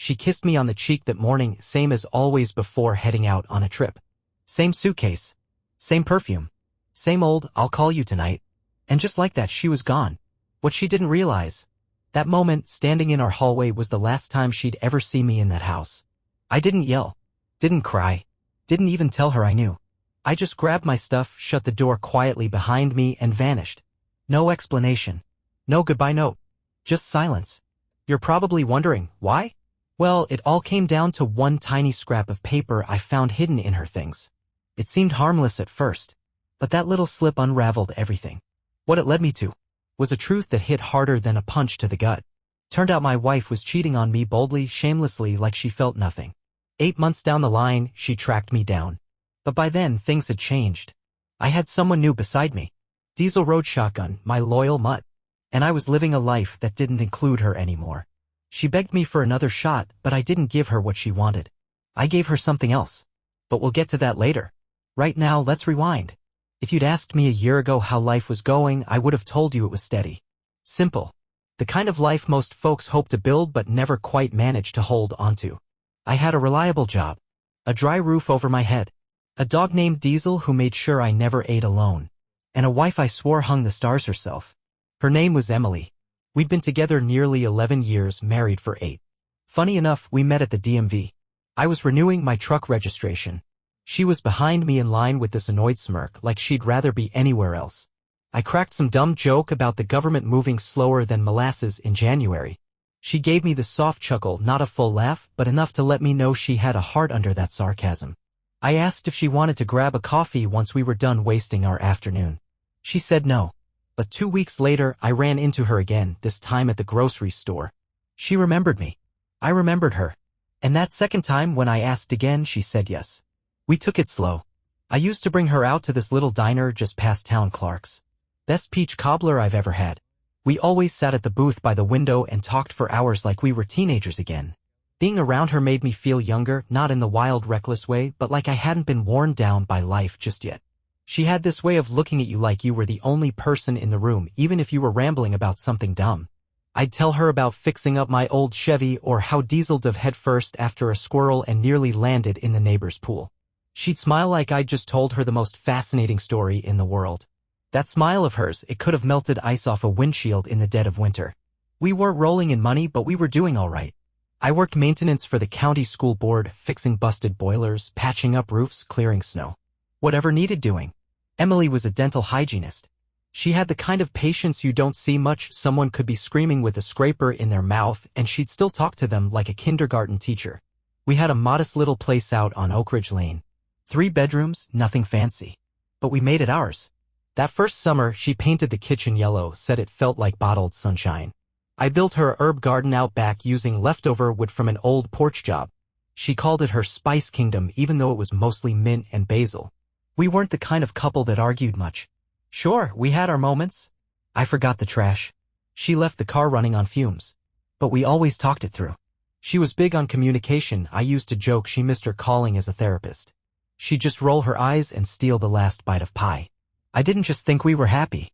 She kissed me on the cheek that morning, same as always before heading out on a trip. Same suitcase. Same perfume. Same old, I'll call you tonight. And just like that, she was gone. What she didn't realize. That moment, standing in our hallway, was the last time she'd ever see me in that house. I didn't yell. Didn't cry. Didn't even tell her I knew. I just grabbed my stuff, shut the door quietly behind me, and vanished. No explanation. No goodbye note. Just silence. You're probably wondering, why? Well, it all came down to one tiny scrap of paper I found hidden in her things. It seemed harmless at first, but that little slip unraveled everything. What it led me to was a truth that hit harder than a punch to the gut. Turned out my wife was cheating on me boldly, shamelessly, like she felt nothing. 8 months down the line, she tracked me down. But by then, things had changed. I had someone new beside me. Diesel Road Shotgun, my loyal mutt. And I was living a life that didn't include her anymore. She begged me for another shot, but I didn't give her what she wanted. I gave her something else. But we'll get to that later. Right now, let's rewind. If you'd asked me a year ago how life was going, I would have told you it was steady. Simple. The kind of life most folks hope to build but never quite manage to hold onto. I had a reliable job. A dry roof over my head. A dog named Diesel who made sure I never ate alone. And a wife I swore hung the stars herself. Her name was Emily. We'd been together nearly 11 years, married for 8. Funny enough, we met at the DMV. I was renewing my truck registration. She was behind me in line with this annoyed smirk, like she'd rather be anywhere else. I cracked some dumb joke about the government moving slower than molasses in January. She gave me the soft chuckle, not a full laugh, but enough to let me know she had a heart under that sarcasm. I asked if she wanted to grab a coffee once we were done wasting our afternoon. She said no. But 2 weeks later, I ran into her again, this time at the grocery store. She remembered me. I remembered her. And that second time when I asked again, she said yes. We took it slow. I used to bring her out to this little diner just past town, Clark's. Best peach cobbler I've ever had. We always sat at the booth by the window and talked for hours like we were teenagers again. Being around her made me feel younger, not in the wild, reckless way, but like I hadn't been worn down by life just yet. She had this way of looking at you like you were the only person in the room, even if you were rambling about something dumb. I'd tell her about fixing up my old Chevy or how Diesel dove headfirst after a squirrel and nearly landed in the neighbor's pool. She'd smile like I'd just told her the most fascinating story in the world. That smile of hers, it could have melted ice off a windshield in the dead of winter. We weren't rolling in money, but we were doing all right. I worked maintenance for the county school board, fixing busted boilers, patching up roofs, clearing snow. Whatever needed doing. Emily was a dental hygienist. She had the kind of patience you don't see much. Someone could be screaming with a scraper in their mouth, and she'd still talk to them like a kindergarten teacher. We had a modest little place out on Oak Ridge Lane. 3 bedrooms, nothing fancy. But we made it ours. That first summer, she painted the kitchen yellow, said it felt like bottled sunshine. I built her a herb garden out back using leftover wood from an old porch job. She called it her Spice Kingdom even though it was mostly mint and basil. We weren't the kind of couple that argued much. Sure, we had our moments. I forgot the trash. She left the car running on fumes. But we always talked it through. She was big on communication. I used to joke she missed her calling as a therapist. She'd just roll her eyes and steal the last bite of pie. I didn't just think we were happy.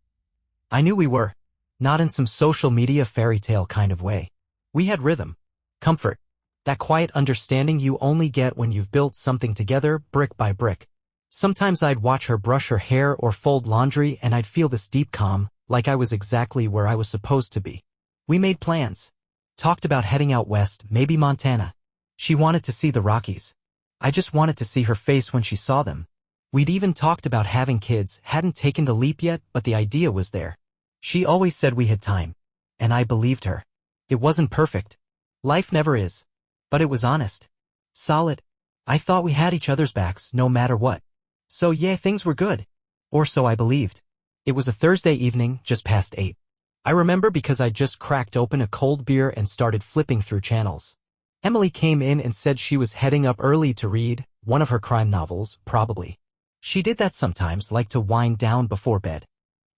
I knew we were. Not in some social media fairy tale kind of way. We had rhythm. Comfort. That quiet understanding you only get when you've built something together, brick by brick. Sometimes I'd watch her brush her hair or fold laundry and I'd feel this deep calm, like I was exactly where I was supposed to be. We made plans. Talked about heading out west, maybe Montana. She wanted to see the Rockies. I just wanted to see her face when she saw them. We'd even talked about having kids, hadn't taken the leap yet, but the idea was there. She always said we had time. And I believed her. It wasn't perfect. Life never is. But it was honest. Solid. I thought we had each other's backs, no matter what. So yeah, things were good. Or so I believed. It was a Thursday evening, just past 8. I remember because I just cracked open a cold beer and started flipping through channels. Emily came in and said she was heading up early to read one of her crime novels, probably. She did that sometimes, like to wind down before bed.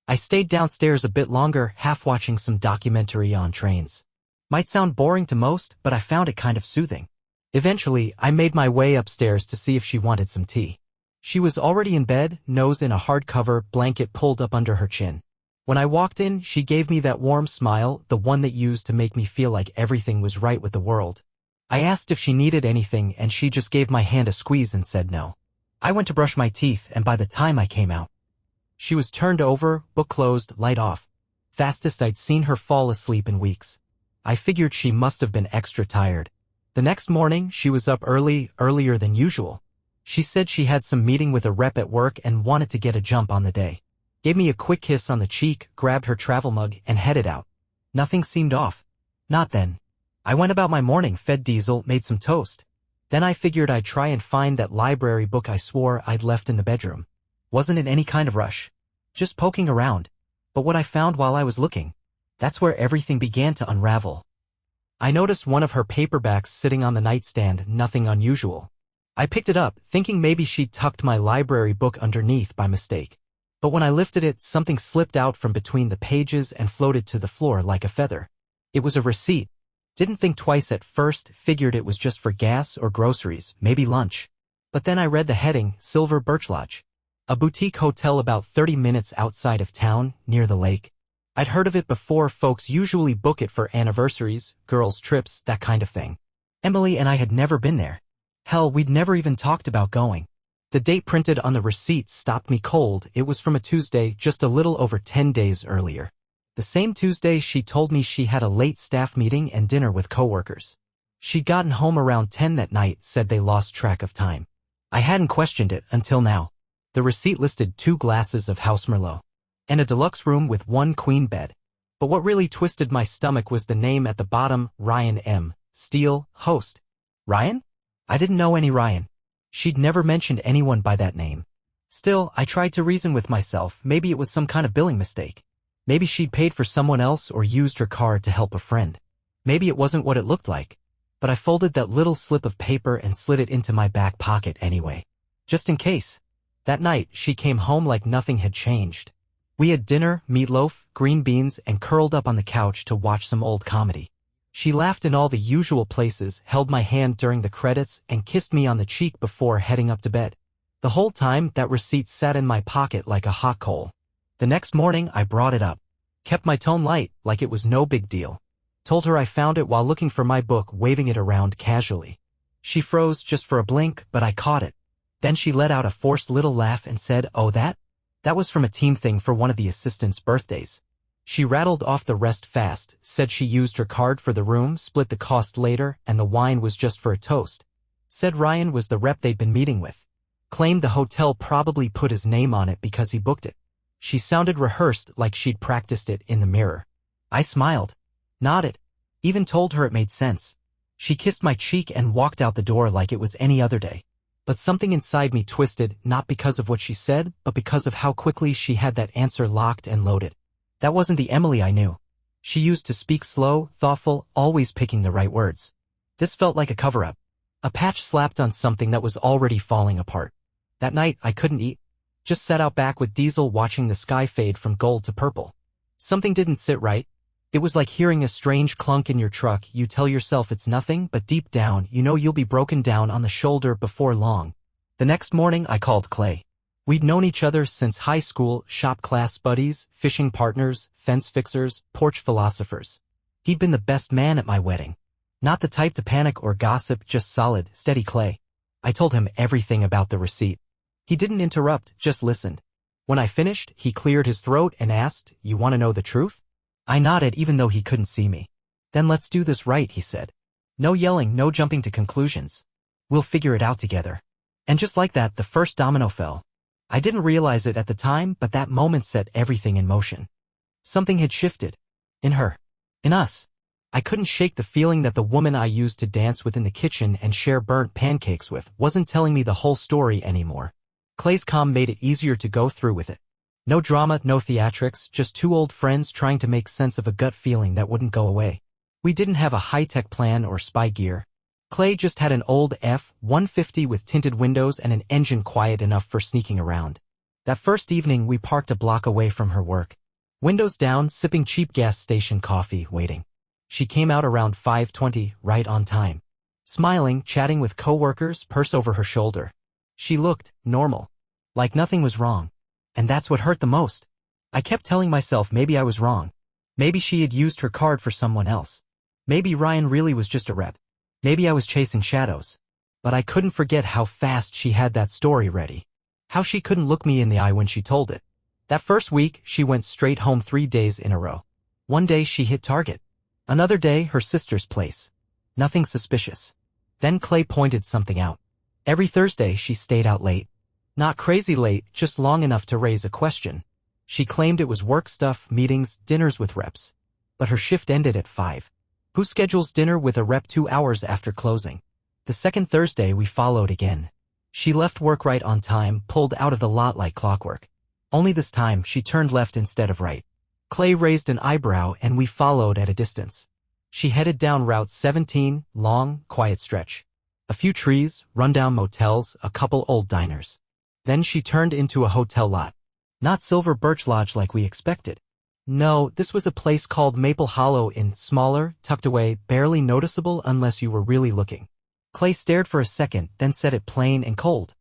I stayed downstairs a bit longer, half watching some documentary on trains. Might sound boring to most, but I found it kind of soothing. Eventually, I made my way upstairs to see if she wanted some tea. She was already in bed, nose in a hardcover blanket pulled up under her chin. When I walked in, she gave me that warm smile, the one that used to make me feel like everything was right with the world. I asked if she needed anything and she just gave my hand a squeeze and said no. I went to brush my teeth and by the time I came out, she was turned over, book closed, light off. Fastest I'd seen her fall asleep in weeks. I figured she must have been extra tired. The next morning, she was up earlier than usual. She said she had some meeting with a rep at work and wanted to get a jump on the day. Gave me a quick kiss on the cheek, grabbed her travel mug, and headed out. Nothing seemed off. Not then. I went about my morning, fed Diesel, made some toast. Then I figured I'd try and find that library book I swore I'd left in the bedroom. Wasn't in any kind of rush. Just poking around. But what I found while I was looking, that's where everything began to unravel. I noticed one of her paperbacks sitting on the nightstand, nothing unusual. I picked it up, thinking maybe she'd tucked my library book underneath by mistake. But when I lifted it, something slipped out from between the pages and floated to the floor like a feather. It was a receipt. Didn't think twice at first, figured it was just for gas or groceries, maybe lunch. But then I read the heading, Silver Birch Lodge. A boutique hotel about 30 minutes outside of town, near the lake. I'd heard of it before. Folks usually book it for anniversaries, girls' trips, that kind of thing. Emily and I had never been there. Hell, we'd never even talked about going. The date printed on the receipt stopped me cold. It was from a Tuesday, just a little over 10 days earlier. The same Tuesday she told me she had a late staff meeting and dinner with coworkers. She'd gotten home around 10 that night, said they lost track of time. I hadn't questioned it until now. The receipt listed 2 glasses of House Merlot and a deluxe room with 1 queen bed. But what really twisted my stomach was the name at the bottom, Ryan M. Steele, host. Ryan? I didn't know any Ryan. She'd never mentioned anyone by that name. Still, I tried to reason with myself. Maybe it was some kind of billing mistake. Maybe she'd paid for someone else or used her card to help a friend. Maybe it wasn't what it looked like. But I folded that little slip of paper and slid it into my back pocket anyway. Just in case. That night, she came home like nothing had changed. We had dinner, meatloaf, green beans, and curled up on the couch to watch some old comedy. She laughed in all the usual places, held my hand during the credits, and kissed me on the cheek before heading up to bed. The whole time, that receipt sat in my pocket like a hot coal. The next morning, I brought it up. Kept my tone light, like it was no big deal. Told her I found it while looking for my book, waving it around casually. She froze just for a blink, but I caught it. Then she let out a forced little laugh and said, "Oh, that? That was from a team thing for one of the assistants' birthdays." She rattled off the rest fast, said she used her card for the room, split the cost later, and the wine was just for a toast. Said Ryan was the rep they'd been meeting with. Claimed the hotel probably put his name on it because he booked it. She sounded rehearsed, like she'd practiced it in the mirror. I smiled. Nodded. Even told her it made sense. She kissed my cheek and walked out the door like it was any other day. But something inside me twisted, not because of what she said, but because of how quickly she had that answer locked and loaded. That wasn't the Emily I knew. She used to speak slow, thoughtful, always picking the right words. This felt like a cover-up. A patch slapped on something that was already falling apart. That night, I couldn't eat. Just sat out back with Diesel watching the sky fade from gold to purple. Something didn't sit right. It was like hearing a strange clunk in your truck. You tell yourself it's nothing, but deep down, you know you'll be broken down on the shoulder before long. The next morning, I called Clay. We'd known each other since high school, shop class buddies, fishing partners, fence fixers, porch philosophers. He'd been the best man at my wedding. Not the type to panic or gossip, just solid, steady Clay. I told him everything about the receipt. He didn't interrupt, just listened. When I finished, he cleared his throat and asked, "You want to know the truth?" I nodded even though he couldn't see me. "Then let's do this right," he said. "No yelling, no jumping to conclusions. We'll figure it out together." And just like that, the first domino fell. I didn't realize it at the time, but that moment set everything in motion. Something had shifted. In her. In us. I couldn't shake the feeling that the woman I used to dance with in the kitchen and share burnt pancakes with wasn't telling me the whole story anymore. Clay's calm made it easier to go through with it. No drama, no theatrics, just 2 old friends trying to make sense of a gut feeling that wouldn't go away. We didn't have a high-tech plan or spy gear. Clay just had an old F-150 with tinted windows and an engine quiet enough for sneaking around. That first evening, we parked a block away from her work. Windows down, sipping cheap gas station coffee, waiting. She came out around 5:20, right on time. Smiling, chatting with coworkers, purse over her shoulder. She looked normal. Like nothing was wrong. And that's what hurt the most. I kept telling myself maybe I was wrong. Maybe she had used her card for someone else. Maybe Ryan really was just a rep. Maybe I was chasing shadows. But I couldn't forget how fast she had that story ready. How she couldn't look me in the eye when she told it. That first week, she went straight home 3 days in a row. One day she hit Target. Another day, her sister's place. Nothing suspicious. Then Clay pointed something out. Every Thursday, she stayed out late. Not crazy late, just long enough to raise a question. She claimed it was work stuff, meetings, dinners with reps. But her shift ended at 5. Who schedules dinner with a rep 2 hours after closing? The second Thursday, we followed again. She left work right on time, pulled out of the lot like clockwork. Only this time, she turned left instead of right. Clay raised an eyebrow and we followed at a distance. She headed down Route 17, long, quiet stretch. A few trees, rundown motels, a couple old diners. Then she turned into a hotel lot. Not Silver Birch Lodge like we expected. No, this was a place called Maple Hollow Inn, smaller, tucked away, barely noticeable unless you were really looking. Clay stared for a second, then said it plain and cold.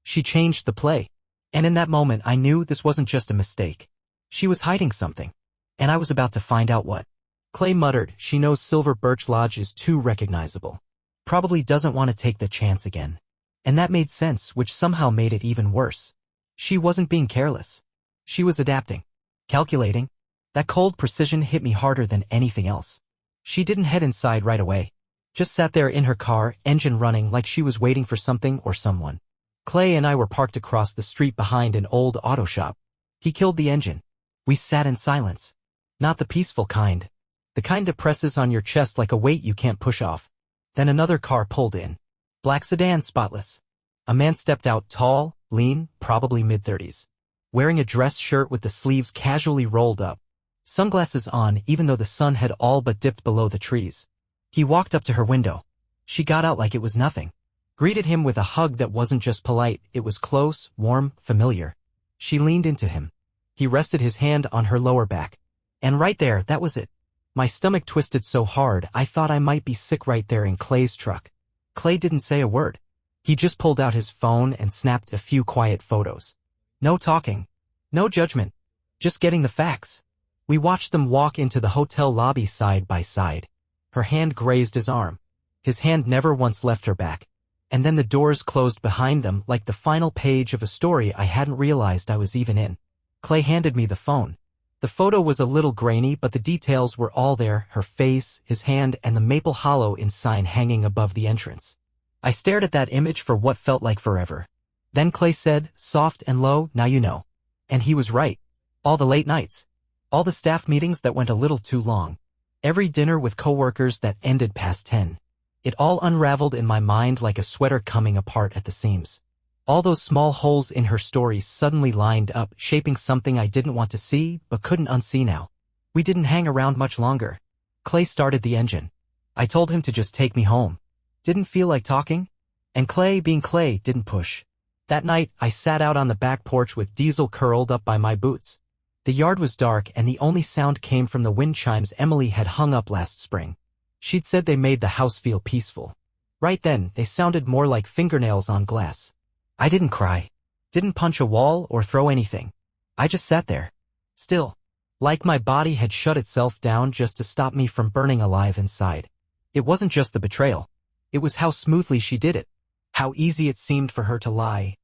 She changed the play. And in that moment I knew this wasn't just a mistake. She was hiding something. And I was about to find out what. Clay muttered, she knows Silver Birch Lodge is too recognizable. Probably doesn't want to take the chance again. And that made sense, which somehow made it even worse. She wasn't being careless. She was adapting. Calculating. That cold precision hit me harder than anything else. She didn't head inside right away. Just sat there in her car, engine running like she was waiting for something or someone. Clay and I were parked across the street behind an old auto shop. He killed the engine. We sat in silence. Not the peaceful kind. The kind that presses on your chest like a weight you can't push off. Then another car pulled in. Black sedan, spotless. A man stepped out, tall, lean, probably mid-30s. Wearing a dress shirt with the sleeves casually rolled up. Sunglasses on even though the sun had all but dipped below the trees. He walked up to her window. She got out like it was nothing. Greeted him with a hug that wasn't just polite, it was close, warm, familiar. She leaned into him. He rested his hand on her lower back. And right there, that was it. My stomach twisted so hard I thought I might be sick right there in Clay's truck. Clay didn't say a word. He just pulled out his phone and snapped a few quiet photos. No talking. No judgment. Just getting the facts. We watched them walk into the hotel lobby side by side. Her hand grazed his arm. His hand never once left her back. And then the doors closed behind them like the final page of a story I hadn't realized I was even in. Clay handed me the phone. The photo was a little grainy, but the details were all there, her face, his hand, and the Maple Hollow Inn sign hanging above the entrance. I stared at that image for what felt like forever. Then Clay said, soft and low, now you know. And he was right. All the late nights. All the staff meetings that went a little too long. Every dinner with coworkers that ended past 10. It all unraveled in my mind like a sweater coming apart at the seams. All those small holes in her story suddenly lined up, shaping something I didn't want to see but couldn't unsee now. We didn't hang around much longer. Clay started the engine. I told him to just take me home. Didn't feel like talking. And Clay, being Clay, didn't push. That night, I sat out on the back porch with Diesel curled up by my boots. The yard was dark and the only sound came from the wind chimes Emily had hung up last spring. She'd said they made the house feel peaceful. Right then, they sounded more like fingernails on glass. I didn't cry. Didn't punch a wall or throw anything. I just sat there. Still. Like my body had shut itself down just to stop me from burning alive inside. It wasn't just the betrayal. It was how smoothly she did it. How easy it seemed for her to lie.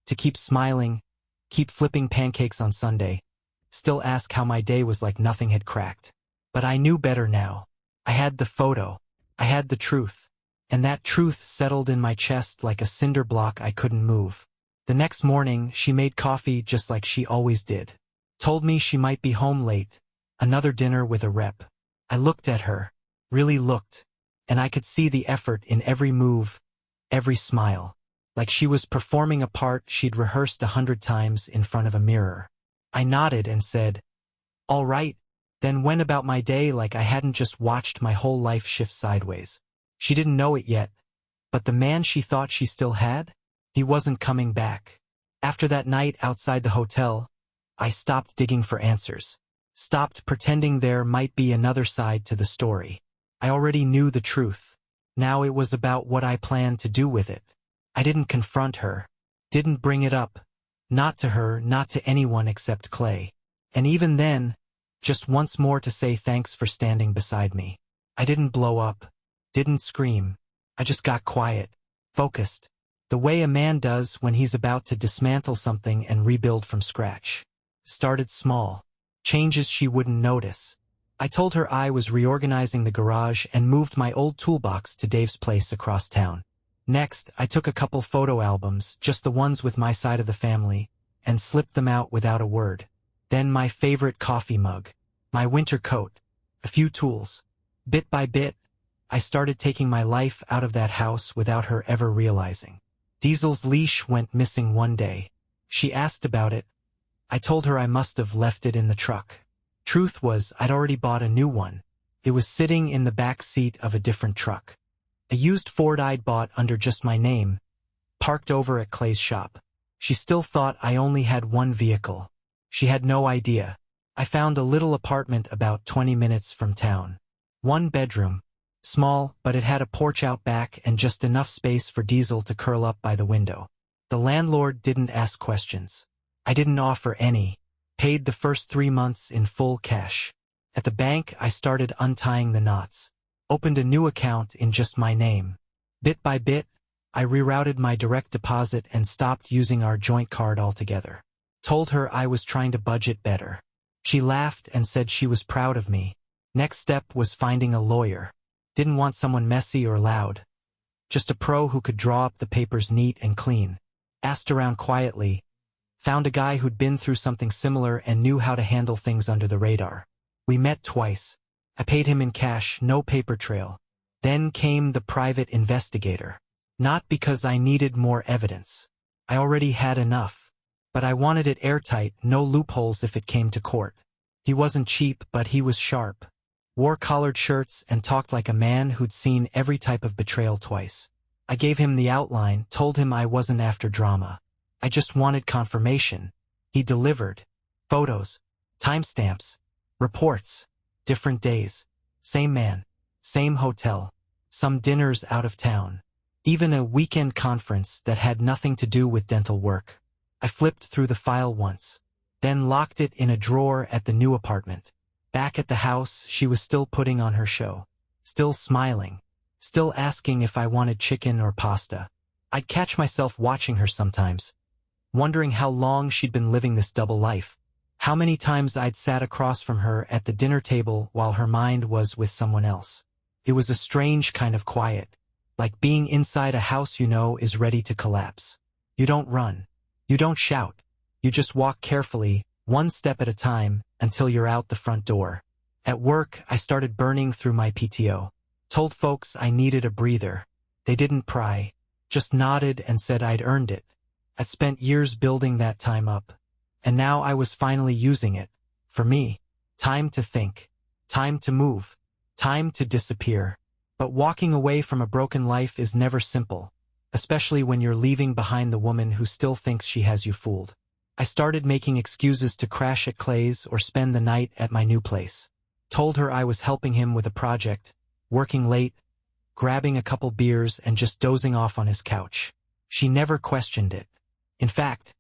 To keep smiling. Keep flipping pancakes on Sunday. Still ask how my day was like nothing had cracked. But I knew better now. I had the photo. I had the truth. And that truth settled in my chest like a cinder block I couldn't move. The next morning, she made coffee just like she always did. Told me she might be home late. Another dinner with a rep. I looked at her. Really looked. And I could see the effort in every move. Every smile. Like she was performing a part she'd rehearsed 100 times in front of a mirror. I nodded and said, all right, then went about my day like I hadn't just watched my whole life shift sideways. She didn't know it yet, but the man she thought she still had, he wasn't coming back. After that night outside the hotel, I stopped digging for answers. Stopped pretending there might be another side to the story. I already knew the truth. Now it was about what I planned to do with it. I didn't confront her. Didn't bring it up. Not to her, not to anyone except Clay. And even then, just once more to say thanks for standing beside me. I didn't blow up. Didn't scream. I just got quiet, focused, the way a man does when he's about to dismantle something and rebuild from scratch. Started small. Changes she wouldn't notice. I told her I was reorganizing the garage and moved my old toolbox to Dave's place across town. Next, I took a couple photo albums, just the ones with my side of the family, and slipped them out without a word. Then my favorite coffee mug, my winter coat, a few tools. Bit by bit, I started taking my life out of that house without her ever realizing. Diesel's leash went missing one day. She asked about it. I told her I must have left it in the truck. Truth was, I'd already bought a new one. It was sitting in the back seat of a different truck. A used Ford I'd bought under just my name, parked over at Clay's shop. She still thought I only had one vehicle. She had no idea. I found a little apartment about 20 minutes from town. One bedroom. Small, but it had a porch out back and just enough space for Diesel to curl up by the window. The landlord didn't ask questions. I didn't offer any. Paid the first 3 months in full cash. At the bank, I started untying the knots. Opened a new account in just my name. Bit by bit, I rerouted my direct deposit and stopped using our joint card altogether. Told her I was trying to budget better. She laughed and said she was proud of me. Next step was finding a lawyer. Didn't want someone messy or loud. Just a pro who could draw up the papers neat and clean. Asked around quietly. Found a guy who'd been through something similar and knew how to handle things under the radar. We met twice. I paid him in cash, no paper trail. Then came the private investigator. Not because I needed more evidence. I already had enough. But I wanted it airtight, no loopholes if it came to court. He wasn't cheap, but he was sharp. Wore collared shirts and talked like a man who'd seen every type of betrayal twice. I gave him the outline, told him I wasn't after drama. I just wanted confirmation. He delivered. Photos, timestamps, reports, different days, same man, same hotel, some dinners out of town, even a weekend conference that had nothing to do with dental work. I flipped through the file once, then locked it in a drawer at the new apartment. Back at the house, she was still putting on her show, still smiling, still asking if I wanted chicken or pasta. I'd catch myself watching her sometimes, wondering how long she'd been living this double life. How many times I'd sat across from her at the dinner table while her mind was with someone else. It was a strange kind of quiet, like being inside a house you know is ready to collapse. You don't run. You don't shout. You just walk carefully, one step at a time, until you're out the front door. At work, I started burning through my PTO. Told folks I needed a breather. They didn't pry, just nodded and said I'd earned it. I'd spent years building that time up. And now I was finally using it. For me, time to think, time to move, time to disappear. But walking away from a broken life is never simple, especially when you're leaving behind the woman who still thinks she has you fooled. I started making excuses to crash at Clay's or spend the night at my new place. Told her I was helping him with a project, working late, grabbing a couple beers and just dozing off on his couch. She never questioned it. In fact,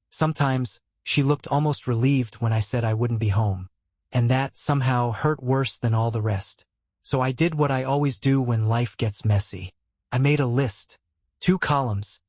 sometimes, she looked almost relieved when I said I wouldn't be home. And that somehow hurt worse than all the rest. So I did what I always do when life gets messy. I made a list. 2 columns.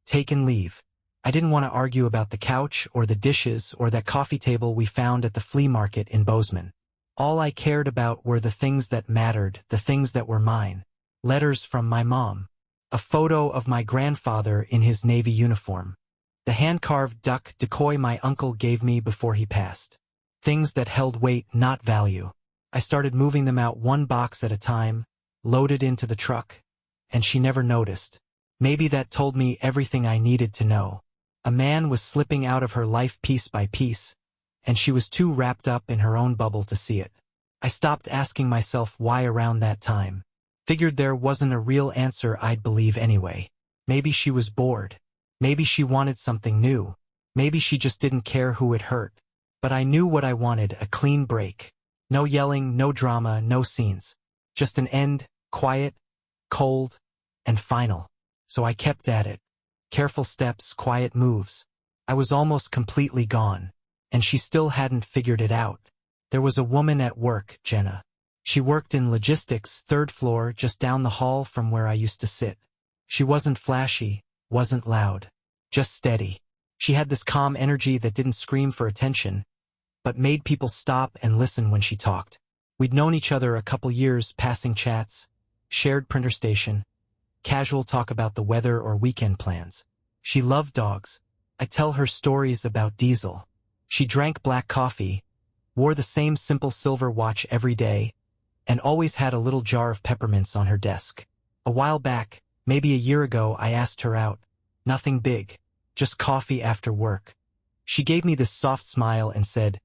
Take and leave. I didn't want to argue about the couch or the dishes or that coffee table we found at the flea market in Bozeman. All I cared about were the things that mattered, the things that were mine. Letters from my mom. A photo of my grandfather in his Navy uniform. The hand-carved duck decoy my uncle gave me before he passed. Things that held weight, not value. I started moving them out one box at a time, loaded into the truck, and she never noticed. Maybe that told me everything I needed to know. A man was slipping out of her life piece by piece, and she was too wrapped up in her own bubble to see it. I stopped asking myself why around that time. Figured there wasn't a real answer I'd believe anyway. Maybe she was bored. Maybe she wanted something new. Maybe she just didn't care who it hurt. But I knew what I wanted, a clean break. No yelling, no drama, no scenes. Just an end, quiet, cold, and final. So I kept at it. Careful steps, quiet moves. I was almost completely gone. And she still hadn't figured it out. There was a woman at work, Jenna. She worked in logistics, third floor, just down the hall from where I used to sit. She wasn't flashy, wasn't loud, just steady. She had this calm energy that didn't scream for attention, but made people stop and listen when she talked. We'd known each other a couple years, passing chats, shared printer station, casual talk about the weather or weekend plans. She loved dogs. I tell her stories about Diesel. She drank black coffee, wore the same simple silver watch every day, and always had a little jar of peppermints on her desk. A while back, maybe a year ago, I asked her out. Nothing big, just coffee after work. She gave me this soft smile and said,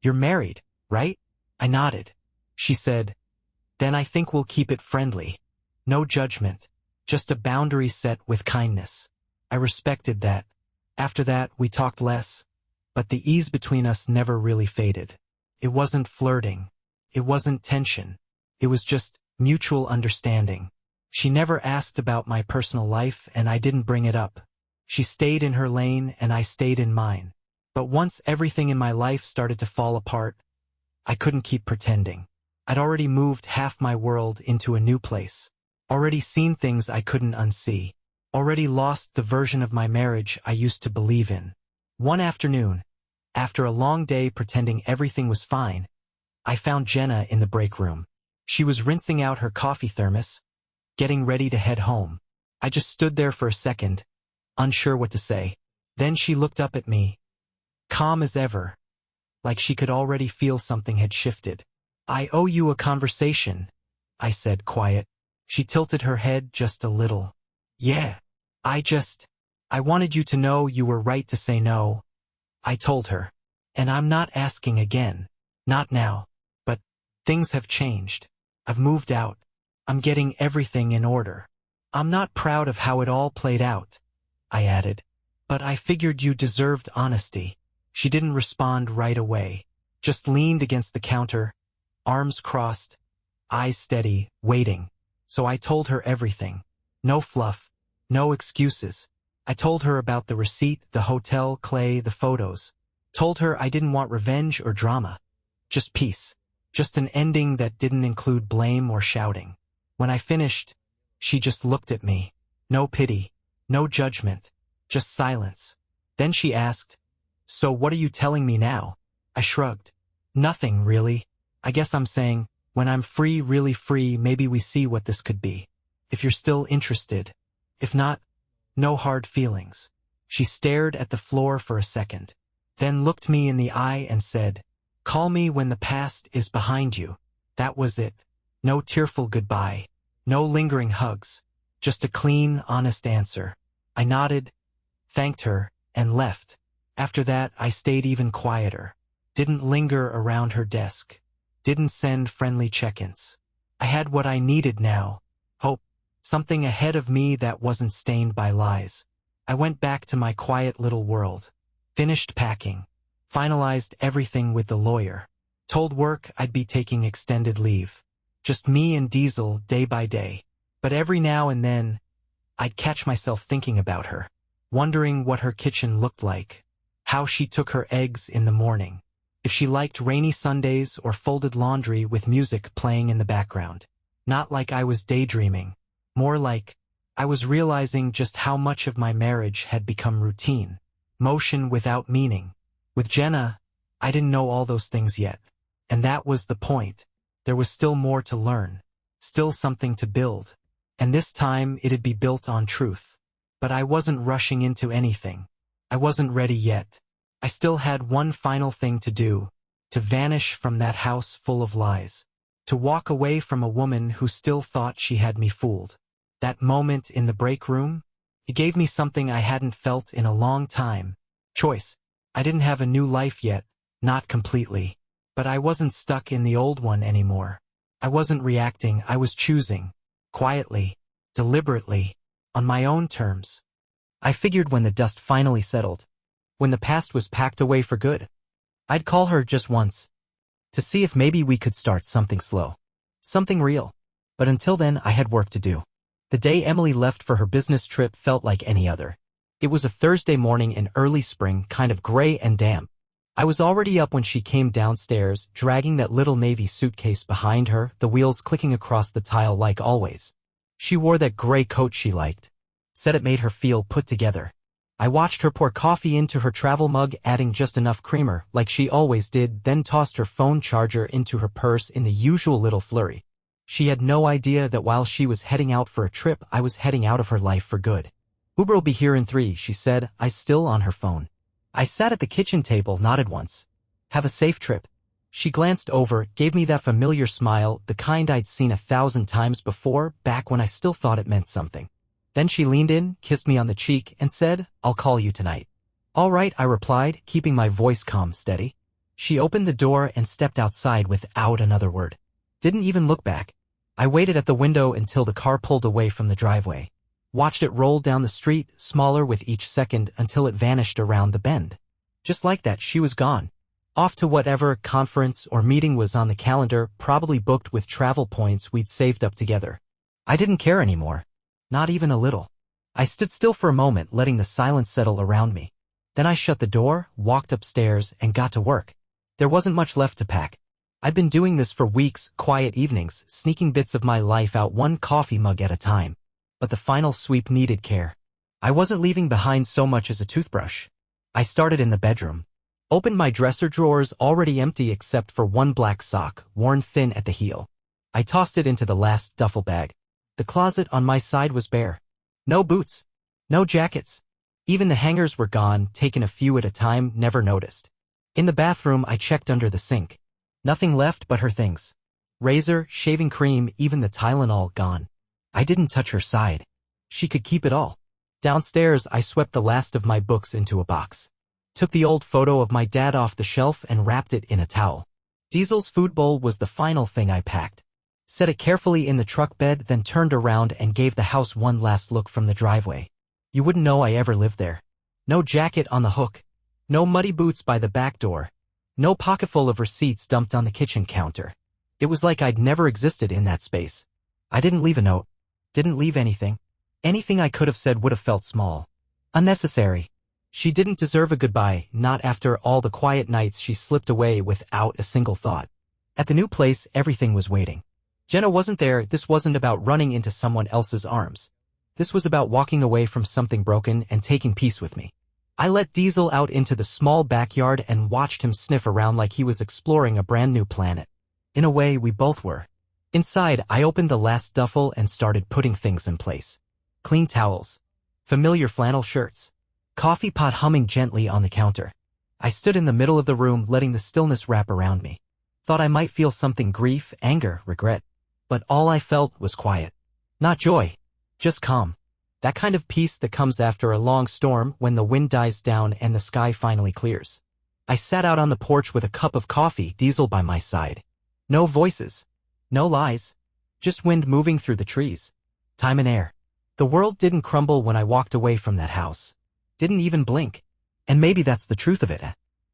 "You're married, right?" I nodded. She said, "Then I think we'll keep it friendly. No judgment, just a boundary set with kindness." I respected that. After that, we talked less, but the ease between us never really faded. It wasn't flirting. It wasn't tension. It was just mutual understanding. She never asked about my personal life, and I didn't bring it up. She stayed in her lane, and I stayed in mine. But once everything in my life started to fall apart, I couldn't keep pretending. I'd already moved half my world into a new place. Already seen things I couldn't unsee. Already lost the version of my marriage I used to believe in. One afternoon, after a long day pretending everything was fine, I found Jenna in the break room. She was rinsing out her coffee thermos, getting ready to head home. I just stood there for a second, unsure what to say. Then she looked up at me, calm as ever, like she could already feel something had shifted. "I owe you a conversation," I said, quiet. She tilted her head just a little. "Yeah, I wanted you to know you were right to say no," I told her. "And I'm not asking again. Not now. But things have changed. I've moved out. I'm getting everything in order. I'm not proud of how it all played out," I added. "But I figured you deserved honesty." She didn't respond right away, just leaned against the counter, arms crossed, eyes steady, waiting. So I told her everything. No fluff, no excuses. I told her about the receipt, the hotel, Clay, the photos. Told her I didn't want revenge or drama. Just peace. Just an ending that didn't include blame or shouting. When I finished, she just looked at me. No pity, no judgment, just silence. Then she asked, "So what are you telling me now?" I shrugged. "Nothing, really. I guess I'm saying, when I'm free, really free, maybe we see what this could be. If you're still interested. If not, no hard feelings." She stared at the floor for a second, then looked me in the eye and said, "Call me when the past is behind you." That was it. No tearful goodbye. No lingering hugs. Just a clean, honest answer. I nodded, thanked her, and left. After that, I stayed even quieter. Didn't linger around her desk. Didn't send friendly check-ins. I had what I needed now. Hope. Something ahead of me that wasn't stained by lies. I went back to my quiet little world. Finished packing. Finalized everything with the lawyer. Told work I'd be taking extended leave. Just me and Diesel day by day. But every now and then, I'd catch myself thinking about her. Wondering what her kitchen looked like. How she took her eggs in the morning. If she liked rainy Sundays or folded laundry with music playing in the background. Not like I was daydreaming. More like I was realizing just how much of my marriage had become routine. Motion without meaning. With Jenna, I didn't know all those things yet. And that was the point. There was still more to learn. Still something to build. And this time it'd be built on truth. But I wasn't rushing into anything. I wasn't ready yet. I still had one final thing to do. To vanish from that house full of lies. To walk away from a woman who still thought she had me fooled. That moment in the break room, it gave me something I hadn't felt in a long time. Choice. I didn't have a new life yet, not completely. But I wasn't stuck in the old one anymore. I wasn't reacting, I was choosing. Quietly, deliberately, on my own terms. I figured when the dust finally settled, when the past was packed away for good, I'd call her just once, to see if maybe we could start something slow. Something real. But until then, I had work to do. The day Emily left for her business trip felt like any other. It was a Thursday morning in early spring, kind of gray and damp. I was already up when she came downstairs, dragging that little navy suitcase behind her, the wheels clicking across the tile like always. She wore that gray coat she liked. Said it made her feel put together. I watched her pour coffee into her travel mug, adding just enough creamer, like she always did, then tossed her phone charger into her purse in the usual little flurry. She had no idea that while she was heading out for a trip, I was heading out of her life for good. Uber'll be here in 3, she said, eyes still on her phone. I sat at the kitchen table, nodded once. Have a safe trip. She glanced over, gave me that familiar smile, the kind I'd seen 1,000 times before, back when I still thought it meant something. Then she leaned in, kissed me on the cheek, and said, I'll call you tonight. All right, I replied, keeping my voice calm, steady. She opened the door and stepped outside without another word. Didn't even look back. I waited at the window until the car pulled away from the driveway. Watched it roll down the street, smaller with each second, until it vanished around the bend. Just like that, she was gone. Off to whatever conference or meeting was on the calendar, probably booked with travel points we'd saved up together. I didn't care anymore. Not even a little. I stood still for a moment, letting the silence settle around me. Then I shut the door, walked upstairs, and got to work. There wasn't much left to pack. I'd been doing this for weeks, quiet evenings, sneaking bits of my life out one coffee mug at a time. But the final sweep needed care. I wasn't leaving behind so much as a toothbrush. I started in the bedroom. Opened my dresser drawers, already empty except for one black sock, worn thin at the heel. I tossed it into the last duffel bag. The closet on my side was bare. No boots. No jackets. Even the hangers were gone, taken a few at a time, never noticed. In the bathroom, I checked under the sink. Nothing left but her things. Razor, shaving cream, even the Tylenol gone. I didn't touch her side. She could keep it all. Downstairs, I swept the last of my books into a box. Took the old photo of my dad off the shelf and wrapped it in a towel. Diesel's food bowl was the final thing I packed. Set it carefully in the truck bed, then turned around and gave the house one last look from the driveway. You wouldn't know I ever lived there. No jacket on the hook. No muddy boots by the back door. No pocketful of receipts dumped on the kitchen counter. It was like I'd never existed in that space. I didn't leave a note. Didn't leave anything. Anything I could have said would have felt small. Unnecessary. She didn't deserve a goodbye, not after all the quiet nights she slipped away without a single thought. At the new place, everything was waiting. Jenna wasn't there. This wasn't about running into someone else's arms. This was about walking away from something broken and taking peace with me. I let Diesel out into the small backyard and watched him sniff around like he was exploring a brand new planet. In a way, we both were. Inside, I opened the last duffel and started putting things in place. Clean towels. Familiar flannel shirts. Coffee pot humming gently on the counter. I stood in the middle of the room, letting the stillness wrap around me. Thought I might feel something: grief, anger, regret. But all I felt was quiet. Not joy. Just calm. That kind of peace that comes after a long storm, when the wind dies down and the sky finally clears. I sat out on the porch with a cup of coffee, Diesel by my side. No voices. No lies. Just wind moving through the trees. Time and air. The world didn't crumble when I walked away from that house. Didn't even blink. And maybe that's the truth of it.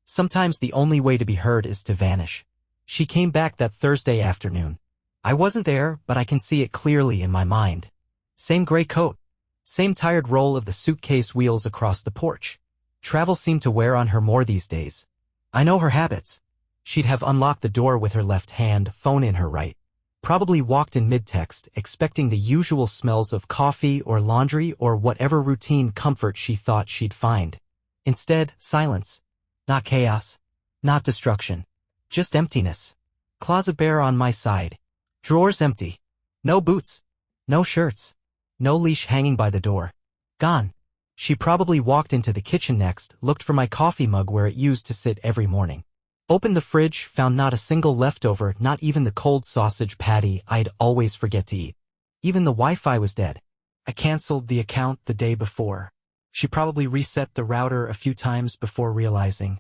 Sometimes the only way to be heard is to vanish. She came back that Thursday afternoon. I wasn't there, but I can see it clearly in my mind. Same gray coat. Same tired roll of the suitcase wheels across the porch. Travel seemed to wear on her more these days. I know her habits. She'd have unlocked the door with her left hand, phone in her right. Probably walked in mid-text, expecting the usual smells of coffee or laundry or whatever routine comfort she thought she'd find. Instead, silence. Not chaos. Not destruction. Just emptiness. Closet bare on my side. Drawers empty. No boots. No shirts. No leash hanging by the door. Gone. She probably walked into the kitchen next, looked for my coffee mug where it used to sit every morning. Opened the fridge, found not a single leftover, not even the cold sausage patty I'd always forget to eat. Even the Wi-Fi was dead. I canceled the account the day before. She probably reset the router a few times before realizing.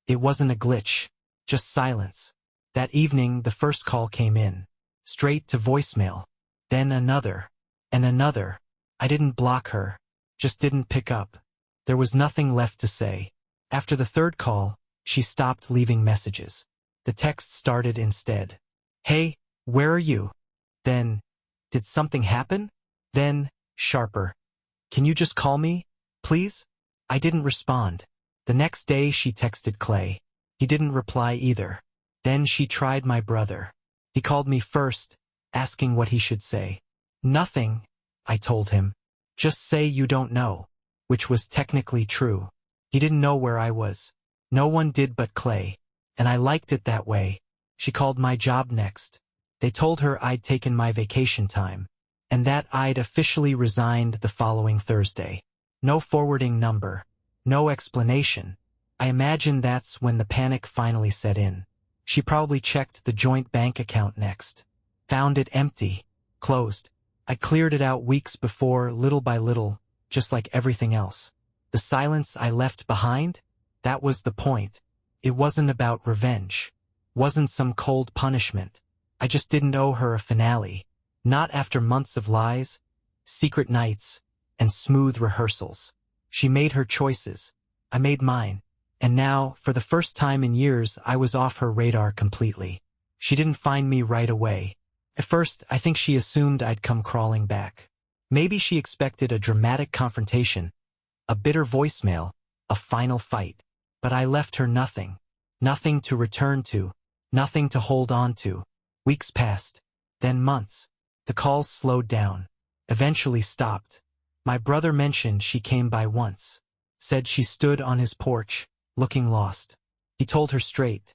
It wasn't a glitch, just silence. That evening, the first call came in. Straight to voicemail. Then another. And another. I didn't block her. Just didn't pick up. There was nothing left to say. After the third call, she stopped leaving messages. The text started instead. Hey, where are you? Then, did something happen? Then, sharper. Can you just call me, please? I didn't respond. The next day she texted Clay. He didn't reply either. Then she tried my brother. He called me first, asking what he should say. Nothing, I told him. Just say you don't know. Which was technically true. He didn't know where I was. No one did but Clay. And I liked it that way. She called my job next. They told her I'd taken my vacation time, and that I'd officially resigned the following Thursday. No forwarding number. No explanation. I imagine that's when the panic finally set in. She probably checked the joint bank account next. Found it empty. Closed. I cleared it out weeks before, little by little, just like everything else. The silence I left behind? That was the point. It wasn't about revenge. Wasn't some cold punishment. I just didn't owe her a finale. Not after months of lies, secret nights, and smooth rehearsals. She made her choices. I made mine. And now, for the first time in years, I was off her radar completely. She didn't find me right away. At first, I think she assumed I'd come crawling back. Maybe she expected a dramatic confrontation, a bitter voicemail, a final fight. But I left her nothing. Nothing to return to. Nothing to hold on to. Weeks passed. Then months. The calls slowed down. Eventually stopped. My brother mentioned she came by once. Said she stood on his porch, looking lost. He told her straight.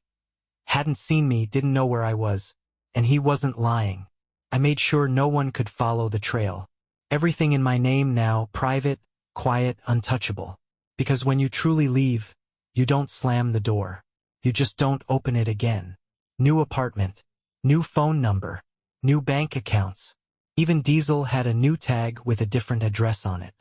Hadn't seen me, didn't know where I was. And he wasn't lying. I made sure no one could follow the trail. Everything in my name now, private, quiet, untouchable. Because when you truly leave, you don't slam the door. You just don't open it again. New apartment. New phone number. New bank accounts. Even Diesel had a new tag with a different address on it.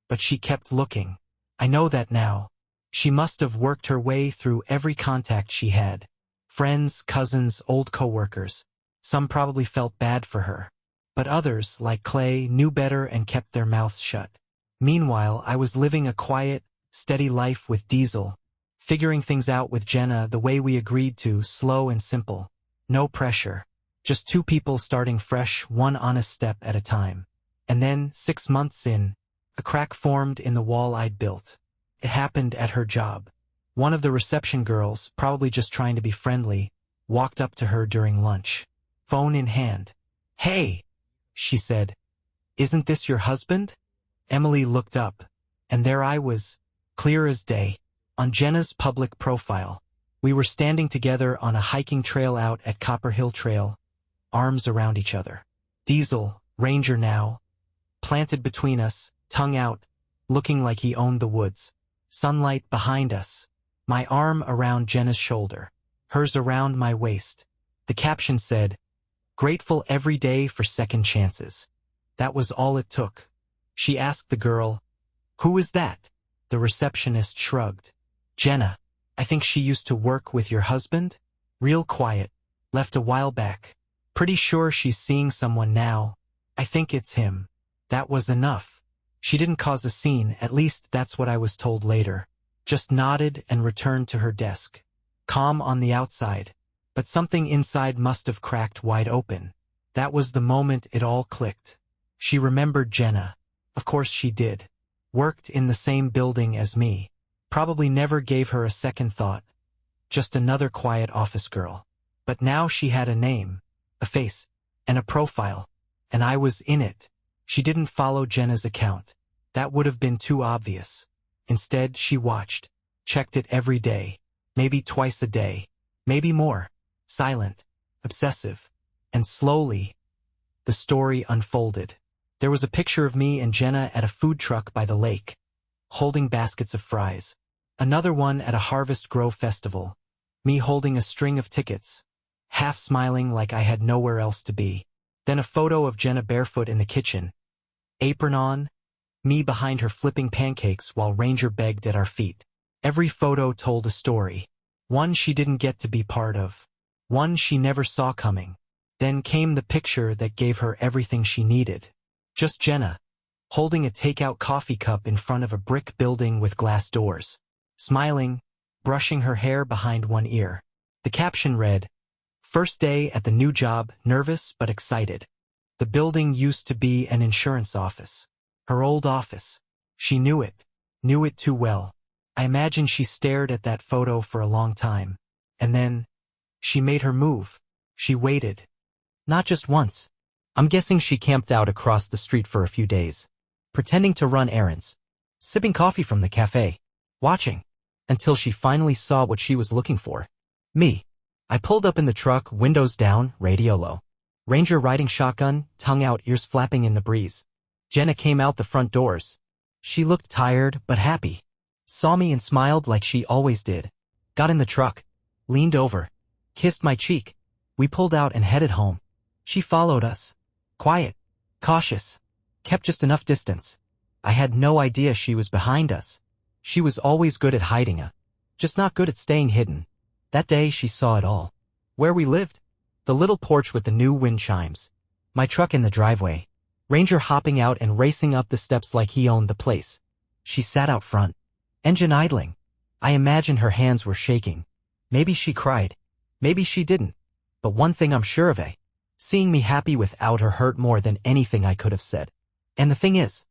But she kept looking. I know that now. She must have worked her way through every contact she had. Friends, cousins, old coworkers. Some probably felt bad for her. But others, like Clay, knew better and kept their mouths shut. Meanwhile, I was living a quiet, steady life with Diesel, figuring things out with Jenna the way we agreed to, slow and simple. No pressure. Just two people starting fresh, one honest step at a time. And then, 6 months in, a crack formed in the wall I'd built. It happened at her job. One of the reception girls, probably just trying to be friendly, walked up to her during lunch. Phone in hand. "Hey," she said. "Isn't this your husband?" Emily looked up, and there I was, clear as day, on Jenna's public profile. We were standing together on a hiking trail out at Copper Hill Trail, arms around each other. Diesel, ranger now, planted between us, tongue out, looking like he owned the woods. Sunlight behind us, my arm around Jenna's shoulder, hers around my waist. The caption said, "Grateful every day for second chances." That was all it took. She asked the girl, "Who is that?" The receptionist shrugged. "Jenna. I think she used to work with your husband? Real quiet. Left a while back. Pretty sure she's seeing someone now. I think it's him." That was enough. She didn't cause a scene, at least that's what I was told later. Just nodded and returned to her desk. Calm on the outside. But something inside must have cracked wide open. That was the moment it all clicked. She remembered Jenna. Of course she did. Worked in the same building as me. Probably never gave her a second thought. Just another quiet office girl. But now she had a name, a face, and a profile. And I was in it. She didn't follow Jenna's account. That would have been too obvious. Instead, she watched. Checked it every day. Maybe twice a day. Maybe more. Silent. Obsessive. And slowly, the story unfolded. There was a picture of me and Jenna at a food truck by the lake, holding baskets of fries. Another one at a Harvest Grove festival. Me holding a string of tickets, half smiling like I had nowhere else to be. Then a photo of Jenna barefoot in the kitchen, apron on, me behind her flipping pancakes while Ranger begged at our feet. Every photo told a story. One she didn't get to be part of. One she never saw coming. Then came the picture that gave her everything she needed. Just Jenna, holding a takeout coffee cup in front of a brick building with glass doors. Smiling, brushing her hair behind one ear. The caption read, "First day at the new job, nervous but excited." The building used to be an insurance office. Her old office. She knew it too well. I imagine she stared at that photo for a long time. And then, she made her move. She waited. Not just once. I'm guessing she camped out across the street for a few days, pretending to run errands, sipping coffee from the cafe, watching, until she finally saw what she was looking for. Me. I pulled up in the truck, windows down, radio low. Ranger riding shotgun, tongue out, ears flapping in the breeze. Jenna came out the front doors. She looked tired but happy. Saw me and smiled like she always did. Got in the truck. Leaned over. Kissed my cheek. We pulled out and headed home. She followed us. Quiet. Cautious. Kept just enough distance. I had no idea she was behind us. She was always good at hiding, just not good at staying hidden. That day she saw it all. Where we lived. The little porch with the new wind chimes. My truck in the driveway. Ranger hopping out and racing up the steps like he owned the place. She sat out front. Engine idling. I imagine her hands were shaking. Maybe she cried. Maybe she didn't. But one thing I'm sure of, seeing me happy without her hurt more than anything I could have said. And the thing is,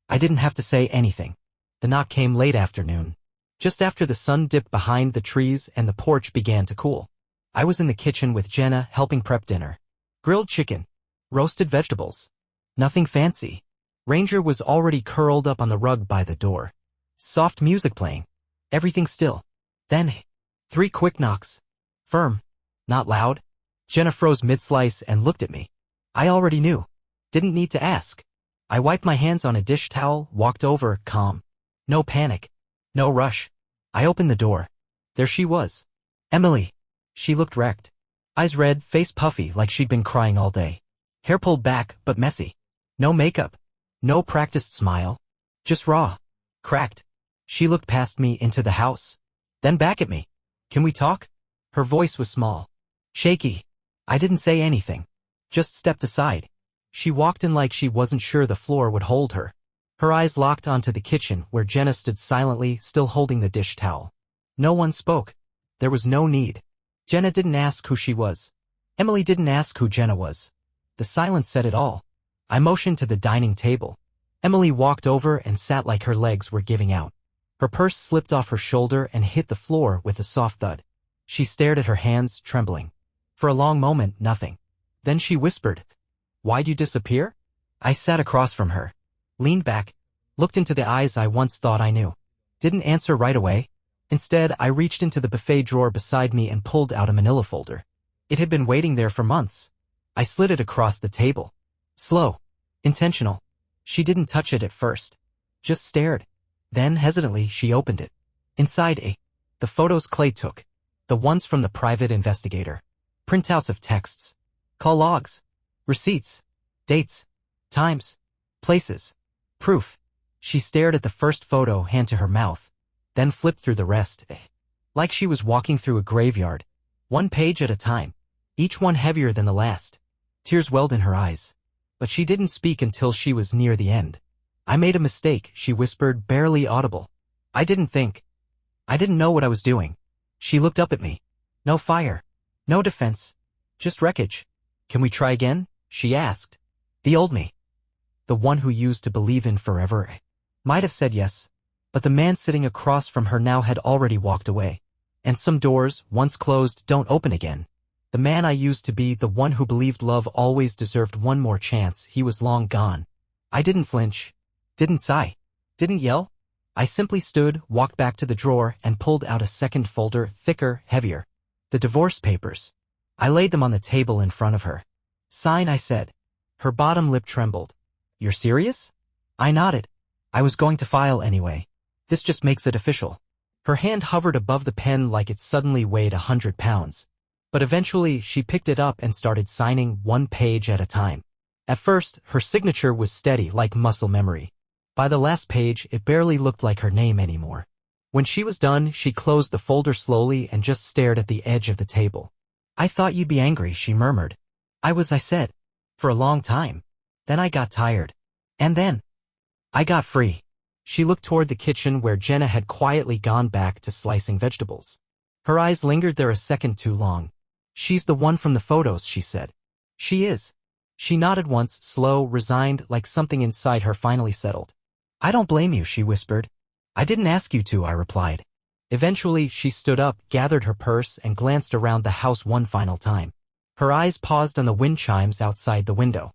I didn't have to say anything. The knock came late afternoon, just after the sun dipped behind the trees and the porch began to cool. I was in the kitchen with Jenna helping prep dinner. Grilled chicken. Roasted vegetables. Nothing fancy. Ranger was already curled up on the rug by the door. Soft music playing. Everything still. Then, 3 quick knocks. Firm. Not loud. Jenna froze mid-slice and looked at me. I already knew. Didn't need to ask. I wiped my hands on a dish towel, walked over, calm. No panic. No rush. I opened the door. There she was. Emily. She looked wrecked. Eyes red, face puffy like she'd been crying all day. Hair pulled back, but messy. No makeup. No practiced smile. Just raw. Cracked. She looked past me into the house. Then back at me. Can we talk? Her voice was small. Shaky. I didn't say anything. Just stepped aside. She walked in like she wasn't sure the floor would hold her. Her eyes locked onto the kitchen where Jenna stood silently, still holding the dish towel. No one spoke. There was no need. Jenna didn't ask who she was. Emily didn't ask who Jenna was. The silence said it all. I motioned to the dining table. Emily walked over and sat like her legs were giving out. Her purse slipped off her shoulder and hit the floor with a soft thud. She stared at her hands, trembling. For a long moment, nothing. Then she whispered, "Why'd you disappear?" I sat across from her, leaned back, looked into the eyes I once thought I knew. Didn't answer right away. Instead, I reached into the buffet drawer beside me and pulled out a manila folder. It had been waiting there for months. I slid it across the table. Slow. Intentional. She didn't touch it at first. Just stared. Then, hesitantly, she opened it. Inside, the photos Clay took. The ones from the private investigator. Printouts of texts. Call logs. Receipts. Dates. Times. Places. Proof. She stared at the first photo, hand to her mouth. Then flipped through the rest, like she was walking through a graveyard. 1 page at a time. Each one heavier than the last. Tears welled in her eyes. But she didn't speak until she was near the end. "I made a mistake," she whispered, barely audible. "I didn't think. I didn't know what I was doing." She looked up at me. No fire. No defense. Just wreckage. "Can we try again?" she asked. The old me. The one who used to believe in forever. Might have said yes. But the man sitting across from her now had already walked away. And some doors, once closed, don't open again. The man I used to be, the one who believed love always deserved one more chance, he was long gone. I didn't flinch. Didn't sigh. Didn't yell. I simply stood, walked back to the drawer, and pulled out a second folder, thicker, heavier. The divorce papers. I laid them on the table in front of her. "Sign," I said. Her bottom lip trembled. "You're serious?" I nodded. I was going to file anyway. This just makes it official. Her hand hovered above the pen like it suddenly weighed 100 pounds. But eventually, she picked it up and started signing 1 page at a time. At first, her signature was steady like muscle memory. By the last page, it barely looked like her name anymore. When she was done, she closed the folder slowly and just stared at the edge of the table. "I thought you'd be angry," she murmured. I said. For a long time. Then I got tired. And then I got free. She looked toward the kitchen where Jenna had quietly gone back to slicing vegetables. Her eyes lingered there a second too long. "She's the one from the photos," she said. "She is." She nodded once, slow, resigned, like something inside her finally settled. "I don't blame you," she whispered. I didn't ask you to, I replied. Eventually, she stood up, gathered her purse, and glanced around the house one final time. Her eyes paused on the wind chimes outside the window.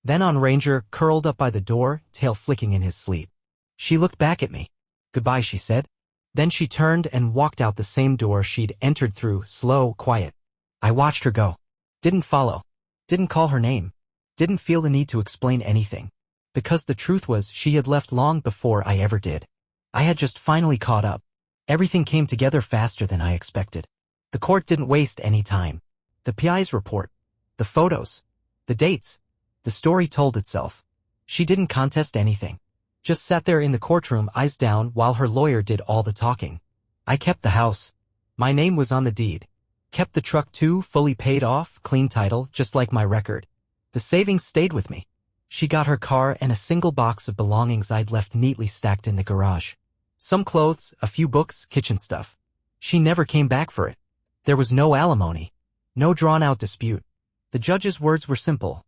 Then on Ranger, curled up by the door, tail flicking in his sleep. She looked back at me. Goodbye, she said. Then she turned and walked out the same door she'd entered through, slow, quiet. I watched her go. Didn't follow. Didn't call her name. Didn't feel the need to explain anything. Because the truth was, she had left long before I ever did. I had just finally caught up. Everything came together faster than I expected. The court didn't waste any time. The PI's report, the photos, the dates, the story told itself. She didn't contest anything. Just sat there in the courtroom, eyes down, while her lawyer did all the talking. I kept the house. My name was on the deed. Kept the truck too, fully paid off, clean title, just like my record. The savings stayed with me. She got her car and a single box of belongings I'd left neatly stacked in the garage. Some clothes, a few books, kitchen stuff. She never came back for it. There was no alimony. No drawn-out dispute. The judge's words were simple.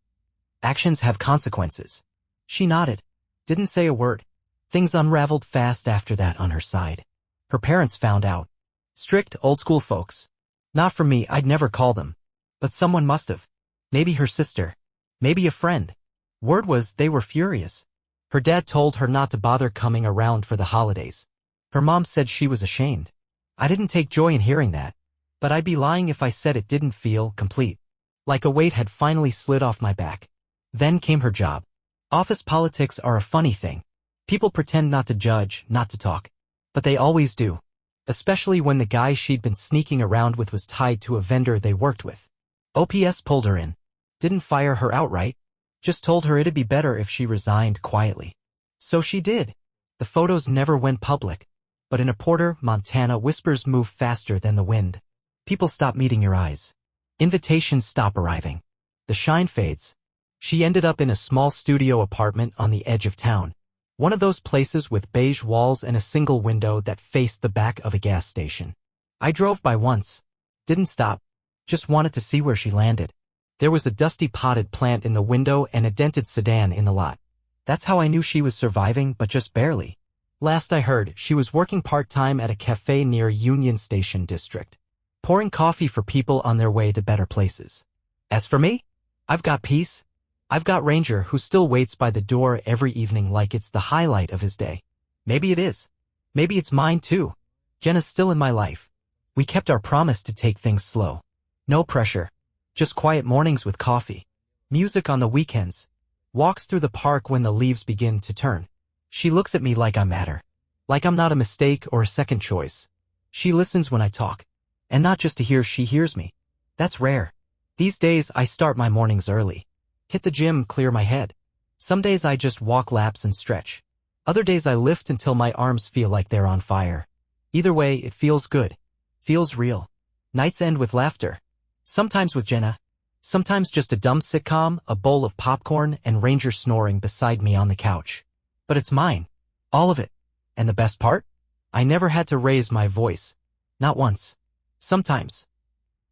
Actions have consequences. She nodded. Didn't say a word. Things unraveled fast after that on her side. Her parents found out. Strict, old-school folks. Not for me, I'd never call them. But someone must have. Maybe her sister. Maybe a friend. Word was they were furious. Her dad told her not to bother coming around for the holidays. Her mom said she was ashamed. I didn't take joy in hearing that. But I'd be lying if I said it didn't feel complete. Like a weight had finally slid off my back. Then came her job. Office politics are a funny thing. People pretend not to judge, not to talk. But they always do. Especially when the guy she'd been sneaking around with was tied to a vendor they worked with. OPS pulled her in. Didn't fire her outright. Just told her it'd be better if she resigned quietly. So she did. The photos never went public. But in a Porter, Montana, whispers move faster than the wind. People stop meeting your eyes. Invitations stop arriving. The shine fades. She ended up in a small studio apartment on the edge of town. One of those places with beige walls and a single window that faced the back of a gas station. I drove by once. Didn't stop. Just wanted to see where she landed. There was a dusty potted plant in the window and a dented sedan in the lot. That's how I knew she was surviving, but just barely. Last I heard, she was working part-time at a cafe near Union Station District, pouring coffee for people on their way to better places. As for me, I've got peace. I've got Ranger, who still waits by the door every evening like it's the highlight of his day. Maybe it is. Maybe it's mine too. Jenna's still in my life. We kept our promise to take things slow. No pressure. Just quiet mornings with coffee. Music on the weekends. Walks through the park when the leaves begin to turn. She looks at me like I matter. Like I'm not a mistake or a second choice. She listens when I talk. And not just to hear, she hears me. That's rare. These days I start my mornings early. Hit the gym, clear my head. Some days I just walk laps and stretch. Other days I lift until my arms feel like they're on fire. Either way, it feels good. Feels real. Nights end with laughter. Sometimes with Jenna. Sometimes just a dumb sitcom, a bowl of popcorn, and Ranger snoring beside me on the couch. But it's mine. All of it. And the best part? I never had to raise my voice. Not once. Sometimes.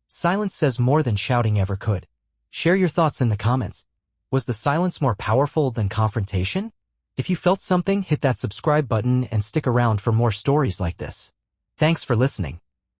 Silence says more than shouting ever could. Share your thoughts in the comments. Was the silence more powerful than confrontation? If you felt something, hit that subscribe button and stick around for more stories like this. Thanks for listening.